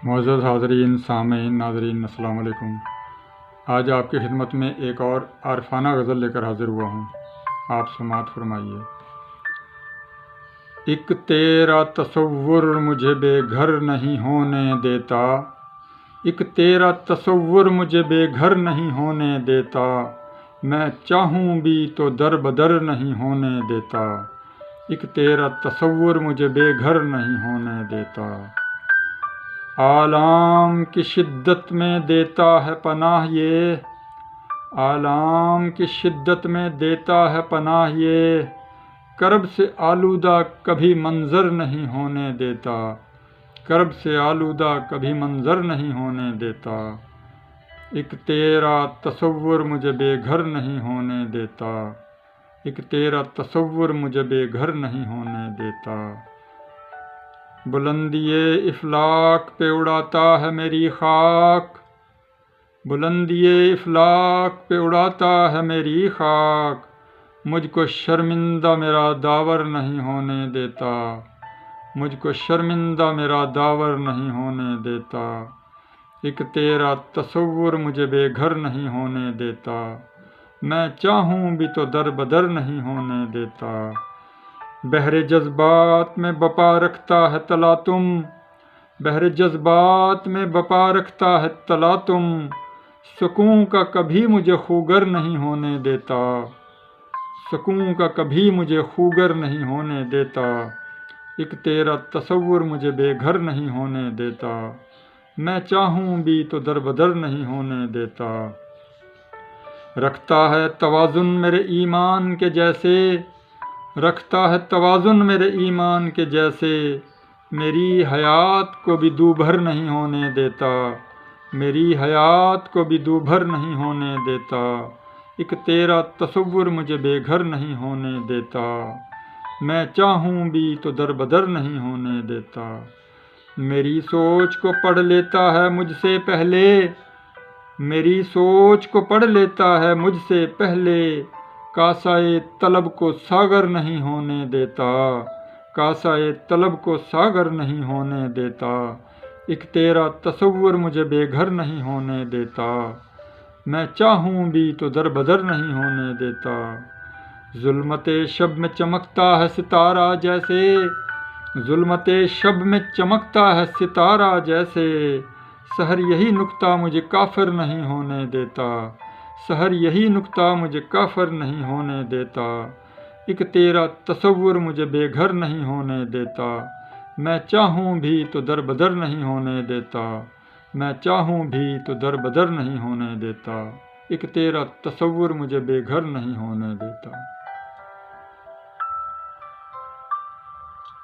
मुअज़्ज़ज़ हाज़रीन, सामीन, नाज़रीन, अस्सलाम वालेकुम। आज आपकी खिदमत में एक और आरफाना गज़ल लेकर हाज़िर हुआ हूँ। आप समाअत फरमाइए। एक तेरा तसव्वुर मुझे बेघर नहीं होने देता, एक तेरा तसव्वुर मुझे बेघर नहीं होने देता, मैं चाहूँ भी तो दर बदर नहीं होने देता। एक तेरा तसव्वुर मुझे बेघर नहीं होने देता। आलाम की शिद्दत में देता है पनाह ये, आलाम की शिद्दत में देता है पनाह ये, कर्ब से आलूदा कभी मंजर नहीं होने देता, कर्ब से आलूदा कभी मंजर नहीं होने देता। एक तेरा तसव्वुर मुझे बेघर नहीं होने देता, एक तेरा तसव्वुर मुझे बेघर नहीं होने देता। बुलंदिए इफलाक पे उड़ाता है मेरी खाक, बुलंदिए इफलाक पे उड़ाता है मेरी खाक, मुझको शर्मिंदा मेरा दावर नहीं होने देता, मुझको शर्मिंदा मेरा दावर नहीं होने देता। एक तेरा तसव्वुर मुझे बेघर नहीं होने देता, मैं चाहूँ भी तो दर बदर नहीं होने देता। बहरे जज्बात में बपा रखता है तला तुम, बहरे जज्बात में बपा रखता है तला तुम, सुकून का कभी मुझे खूगर नहीं होने देता, सुकून का कभी मुझे खूगर नहीं होने देता। एक तेरा तसव्वुर मुझे बेघर नहीं होने देता, मैं चाहूँ भी तो दर बदर नहीं होने देता। रखता है तवाज़ुन मेरे ईमान के जैसे, रखता है तवाज़ुन मेरे ईमान के जैसे, मेरी हयात को भी दूभर नहीं होने देता, मेरी हयात को भी दूभर नहीं होने देता। एक तेरा तसव्वुर मुझे बेघर नहीं होने देता, मैं चाहूँ भी तो दर बदर नहीं होने देता। मेरी सोच को पढ़ लेता है मुझसे पहले, मेरी सोच को पढ़ लेता है मुझसे पहले, कासाए तलब को सागर नहीं होने देता, कासाए तलब को सागर नहीं होने देता। एक तेरा तसव्वुर मुझे बेघर नहीं होने देता, मैं चाहूँ भी तो दर बदर नहीं होने देता। ज़ुल्मते शब में चमकता है सितारा जैसे, ज़ुल्मते शब में चमकता है सितारा जैसे, सहर यही नुक्ता मुझे काफिर नहीं होने देता, सहर यही नुक्ता मुझे काफिर नहीं होने देता। एक तेरा तसव्वुर मुझे बेघर नहीं होने देता, मैं चाहूँ भी तो दर बदर नहीं होने देता, मैं चाहूँ भी तो दर बदर नहीं होने देता। एक तेरा तसव्वुर मुझे बेघर नहीं होने देता।